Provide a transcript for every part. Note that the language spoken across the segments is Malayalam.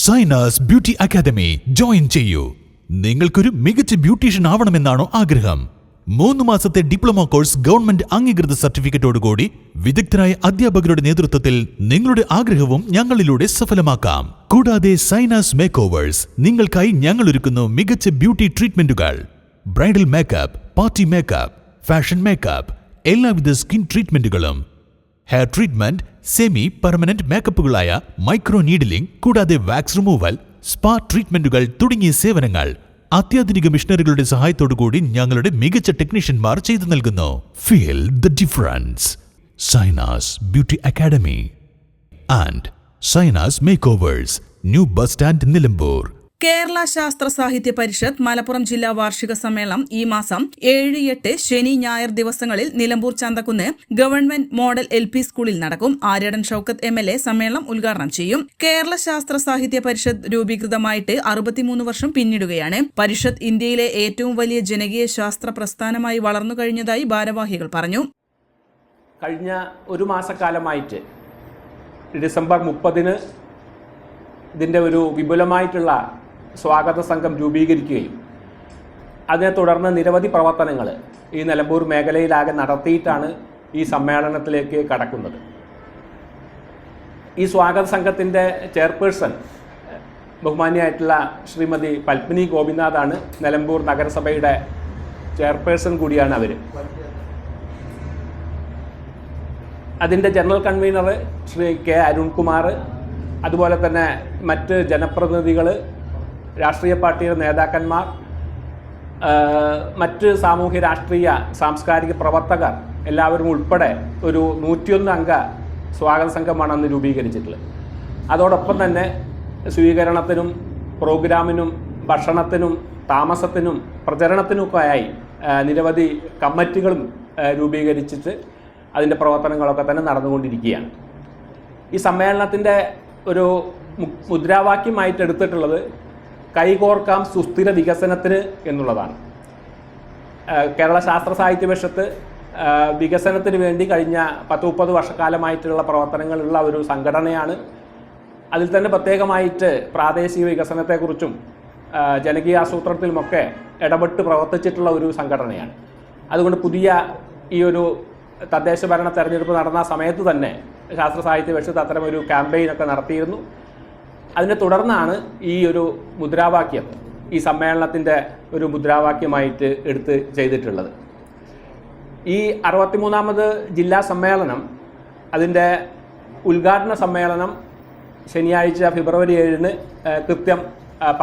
സൈനാസ് ബ്യൂട്ടി അക്കാദമി ജോയിൻ ചെയ്യൂ. നിങ്ങൾക്കൊരു മികച്ച ബ്യൂട്ടീഷ്യൻ ആവണമെന്നാണോ ആഗ്രഹം? 3 മാസത്തെ ഡിപ്ലോമ കോഴ്സ് ഗവൺമെന്റ് അംഗീകൃത സർട്ടിഫിക്കറ്റോടുകൂടി വിദഗ്ധരായ അധ്യാപകരുടെ നേതൃത്വത്തിൽ നിങ്ങളുടെ ആഗ്രഹവും ഞങ്ങളിലൂടെ സഫലമാക്കാം. കൂടാതെ സൈനാസ് മേക്ക് ഓവേഴ്സ് നിങ്ങൾക്കായി ഞങ്ങൾ ഒരുക്കുന്നു മികച്ച ബ്യൂട്ടി ട്രീറ്റ്മെന്റുകൾ. Bridal makeup, party makeup, fashion makeup, എല്ലാവിധ സ്കിൻ ട്രീറ്റ്മെന്റുകളും, ഹെയർ ട്രീറ്റ്മെന്റ്, സെമി പെർമനന്റ് മേക്കപ്പുകളായ മൈക്രോ നീഡിലിംഗ്, കൂടാതെ വാക്സ് റിമൂവൽ, സ്പാ ട്രീറ്റ്മെന്റുകൾ തുടങ്ങിയ സേവനങ്ങൾ അത്യാധുനിക മിഷനറികളുടെ സഹായത്തോടുകൂടി ഞങ്ങളുടെ മികച്ച ടെക്നീഷ്യന്മാർ ചെയ്തു നൽകുന്നു. Feel the difference. Sainas beauty academy and Sainas makeovers, new bus stand, Nilambur. Kerala Sastra Sahitya പരിഷത്ത് മലപ്പുറം ജില്ലാ വാർഷിക സമ്മേളനം ഈ മാസം 7, 8 ശനി, ഞായർ ദിവസങ്ങളിൽ Nilambur Chanthakkunnu government model LP സ്കൂളിൽ നടക്കും. ആര്യടൻ ഷൌക്കത്ത് MLA സമ്മേളനം ഉദ്ഘാടനം ചെയ്യും. കേരള ശാസ്ത്ര സാഹിത്യ പരിഷത്ത് രൂപീകൃതമായിട്ട് 63 വർഷം പിന്നിടുകയാണ്. പരിഷത്ത് ഇന്ത്യയിലെ ഏറ്റവും വലിയ ജനകീയ ശാസ്ത്ര പ്രസ്ഥാനമായി വളർന്നു കഴിഞ്ഞതായി ഭാരവാഹികൾ പറഞ്ഞു. കഴിഞ്ഞ ഒരു മാസക്കാലമായിട്ട് ഡിസംബർ 30-ന് ഇതിൻ്റെ ഒരു വിപുലമായിട്ടുള്ള സ്വാഗത സംഘം രൂപീകരിക്കുകയും അതിനെ തുടർന്ന് നിരവധി പ്രവർത്തനങ്ങൾ ഈ നിലമ്പൂർ മേഖലയിലാകെ നടത്തിയിട്ടാണ് ഈ സമ്മേളനത്തിലേക്ക് കടക്കുന്നത്. ഈ സ്വാഗത സംഘത്തിൻ്റെ ചെയർപേഴ്സൺ ബഹുമാന്യയായിട്ടുള്ള ശ്രീമതി പത്മിനി ഗോപിനാഥാണ്. നിലമ്പൂർ നഗരസഭയുടെ ചെയർപേഴ്സൺ കൂടിയാണ് അവർ. അതിൻ്റെ general convener Shri K. Arunkumar, അതുപോലെ തന്നെ മറ്റ് ജനപ്രതിനിധികൾ, രാഷ്ട്രീയ പാർട്ടിയുടെ നേതാക്കന്മാർ, മറ്റ് സാമൂഹ്യ രാഷ്ട്രീയ സാംസ്കാരിക പ്രവർത്തകർ എല്ലാവരും ഉൾപ്പെടെ ഒരു 101 അംഗ സ്വാഗത സംഘമാണ് അന്ന് രൂപീകരിച്ചിട്ടുള്ളത്. അതോടൊപ്പം തന്നെ സ്വീകരണത്തിനും പ്രോഗ്രാമിനും ഭക്ഷണത്തിനും താമസത്തിനും പ്രചരണത്തിനുമൊക്കെയായി നിരവധി കമ്മിറ്റികളും രൂപീകരിച്ചിട്ട് അതിൻ്റെ പ്രവർത്തനങ്ങളൊക്കെ തന്നെ നടന്നുകൊണ്ടിരിക്കുകയാണ്. ഈ സമ്മേളനത്തിൻ്റെ ഒരു മുദ്രാവാക്യമായിട്ട് എടുത്തിട്ടുള്ളത് കൈകോർക്കാം സുസ്ഥിര വികസനത്തിന് എന്നുള്ളതാണ്. കേരള ശാസ്ത്ര സാഹിത്യ പരിഷത്ത് വികസനത്തിന് വേണ്ടി കഴിഞ്ഞ 10-30 വർഷക്കാലമായിട്ടുള്ള പ്രവർത്തനങ്ങളുള്ള ഒരു സംഘടനയാണ്. അതിൽ തന്നെ പ്രത്യേകമായിട്ട് പ്രാദേശിക വികസനത്തെക്കുറിച്ചും ജനകീയ ആസൂത്രണത്തിലുമൊക്കെ ഇടപെട്ട് പ്രവർത്തിച്ചിട്ടുള്ള ഒരു സംഘടനയാണ്. അതുകൊണ്ട് പുതിയ ഈ ഒരു തദ്ദേശ ഭരണ തെരഞ്ഞെടുപ്പ് നടന്ന സമയത്ത് തന്നെ ശാസ്ത്ര സാഹിത്യ പരിഷത്ത് അത്തരമൊരു ക്യാമ്പയിനൊക്കെ നടത്തിയിരുന്നു. അതിനെ തുടർന്നാണ് ഈ ഒരു മുദ്രാവാക്യം ഈ സമ്മേളനത്തിൻ്റെ ഒരു മുദ്രാവാക്യമായിട്ട് എടുത്ത് ചെയ്തിട്ടുള്ളത്. ഈ 63ാമത് ജില്ലാ സമ്മേളനം, അതിൻ്റെ ഉദ്ഘാടന സമ്മേളനം ശനിയാഴ്ച ഫെബ്രുവരി 7-ന് കൃത്യം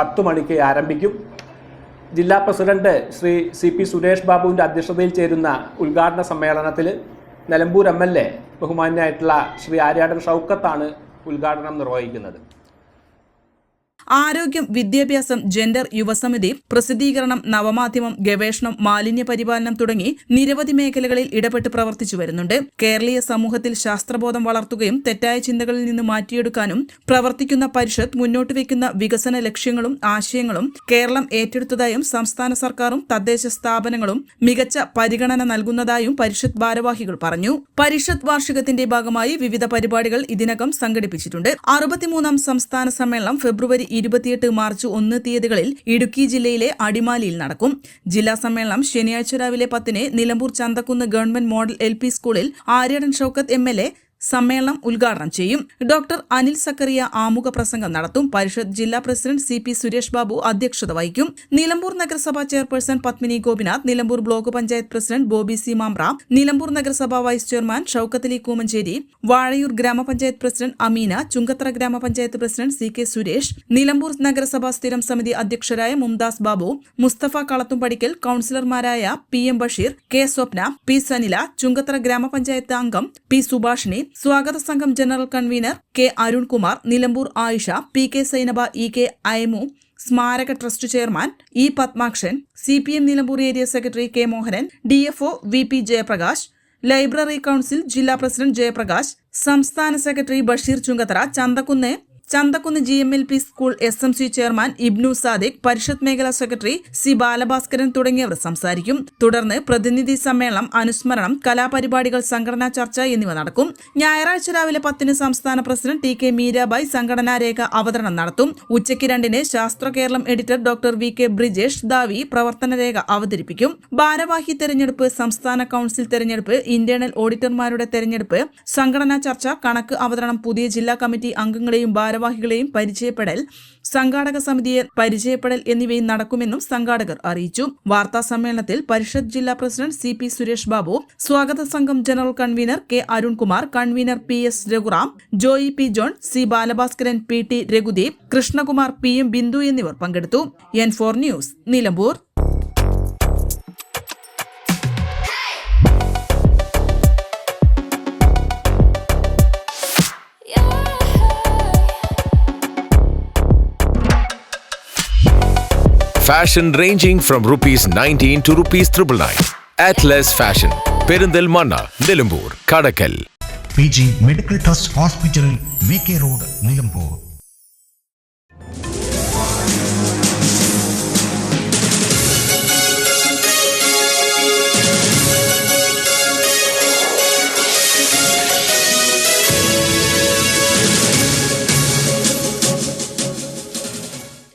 10 മണിക്ക് ആരംഭിക്കും. ജില്ലാ പ്രസിഡന്റ് ശ്രീ CP സുരേഷ് ബാബുവിൻ്റെ അധ്യക്ഷതയിൽ ചേരുന്ന ഉദ്ഘാടന സമ്മേളനത്തിൽ നിലമ്പൂർ MLA ബഹുമാന്യനായിട്ടുള്ള ശ്രീ ആര്യാടൻ ഷൌക്കത്താണ് ഉദ്ഘാടനം നിർവഹിക്കുന്നത്. ആരോഗ്യം, വിദ്യാഭ്യാസം, ജെൻഡർ, യുവസമിതി, പ്രസിദ്ധീകരണം, നവമാധ്യമം, ഗവേഷണം, മാലിന്യ പരിപാലനം തുടങ്ങി നിരവധി മേഖലകളിൽ ഇടപെട്ട് പ്രവർത്തിച്ചു വരുന്നുണ്ട്. കേരളീയ സമൂഹത്തിൽ ശാസ്ത്രബോധം വളർത്തുകയും തെറ്റായ ചിന്തകളിൽ നിന്ന് മാറ്റിയെടുക്കാനും പ്രവർത്തിക്കുന്ന പരിഷത്ത് മുന്നോട്ട് വയ്ക്കുന്ന വികസന ലക്ഷ്യങ്ങളും ആശയങ്ങളും കേരളം ഏറ്റെടുത്തതായും സംസ്ഥാന സർക്കാരും തദ്ദേശ സ്ഥാപനങ്ങളും മികച്ച പരിഗണന നൽകുന്നതായും പരിഷത്ത് ഭാരവാഹികൾ പറഞ്ഞു. പരിഷത്ത് വാർഷികത്തിന്റെ ഭാഗമായി വിവിധ പരിപാടികൾ ഇതിനകം സംഘടിപ്പിച്ചിട്ടുണ്ട്. 63ാം സംസ്ഥാന സമ്മേളനം ഫെബ്രുവരി 28, മാർച്ച് 1 തീയതികളിൽ ഇടുക്കി ജില്ലയിലെ അടിമാലിയിൽ നടക്കും. ജില്ലാ സമ്മേളനം ശനിയാഴ്ച രാവിലെ 10-ന് Nilambur Chanthakkunnu government model LP സ്കൂളിൽ ആര്യടൻ ഷൌക്കത്ത് MLA സമ്മേളനം ഉദ്ഘാടനം ചെയ്യും. ഡോക്ടർ അനിൽ സക്കറിയ ആമുഖ പ്രസംഗം നടത്തും. പരിഷത്ത് ജില്ലാ പ്രസിഡന്റ് CP സുരേഷ് ബാബു അധ്യക്ഷത വഹിക്കും. നിലമ്പൂർ നഗരസഭാ chairperson Padmini Gopinath, Nilambur block panchayat president Bobby C. Mambra, Nilambur നഗരസഭാ വൈസ് ചെയർമാൻ ഷൌക്കത്ത് അലി കൂമഞ്ചേരി, വാഴയൂർ ഗ്രാമപഞ്ചായത്ത് പ്രസിഡന്റ് അമീന, ചുങ്കത്തറ ഗ്രാമപഞ്ചായത്ത് പ്രസിഡന്റ് CK സുരേഷ്, നിലമ്പൂർ നഗരസഭാ സ്ഥിരം സമിതി അധ്യക്ഷരായ മുംതാസ് ബാബു, മുസ്തഫ കളത്തുംപടിക്കൽ, കൌൺസിലർമാരായ PM ബഷീർ, K. സ്വപ്ന, P. സനില, ചുങ്കത്തറ ഗ്രാമപഞ്ചായത്ത് അംഗം P. സുഭാഷിണി, സ്വാഗത സംഘം general convener K. Arunkumar, Nilambur Ayisha, PK Sainaba, EK Ayamu, സ്മാരക trust chairman E. Padmakshan, CPM Nilambur area secretary K. Mohanan, DFO VP Jayaprakash, library council ജില്ലാ പ്രസിഡന്റ് ജയപ്രകാശ്, സംസ്ഥാന secretary Basheer Chungathara, Chanthakkunnu Chanthakkunnu GMLP school SMC chairman Ibnu Sadiq, Parishad മേഖലാ സെക്രട്ടറി സി ബാലഭാസ്കരൻ തുടങ്ങിയവർ സംസാരിക്കും. തുടർന്ന് പ്രതിനിധി സമ്മേളനം, അനുസ്മരണം, കലാപരിപാടികൾ, സംഘടനാ ചർച്ച എന്നിവ നടക്കും. ഞായറാഴ്ച രാവിലെ 10 സംസ്ഥാന പ്രസിഡന്റ് TK മീരാബായ് സംഘടനാ രേഖ അവതരണം നടത്തും. ഉച്ചയ്ക്ക് 2 Sasthra Keralam editor doctor VK Brijesh ദാവി പ്രവർത്തന രേഖ അവതരിപ്പിക്കും. ഭാരവാഹി തെരഞ്ഞെടുപ്പ്, സംസ്ഥാന കൌൺസിൽ തെരഞ്ഞെടുപ്പ്, ഇന്റേണൽ ഓഡിറ്റർമാരുടെ തെരഞ്ഞെടുപ്പ്, സംഘടനാ ചർച്ച, കണക്ക് അവതരണം, പുതിയ ജില്ലാ കമ്മിറ്റി അംഗങ്ങളെയും ഭാരവാഹികളെയും പരിചയപ്പെടൽ, സംഘാടക സമിതിയെ പരിചയപ്പെടൽ എന്നിവയും നടക്കുമെന്നും സംഘാടകർ അറിയിച്ചു. വാർത്താ സമ്മേളനത്തിൽ പരിഷത്ത് ജില്ലാ പ്രസിഡന്റ് CP സുരേഷ് ബാബു, സ്വാഗത സംഘം general convener K Arunkumar, convener PS Raghuram, Joy P John, C Balabhaskaran, PT Raghudeep, Krishnakumar, PM Bindu എന്നിവർ പങ്കെടുത്തു. N4 news, Nilambur. Fashion ranging from ₹19 to ₹999. Atlas Fashion, Perindalmanna, Nilambur, Kadakal. PG Medical Trust Hospital, VK Road, Nilambur.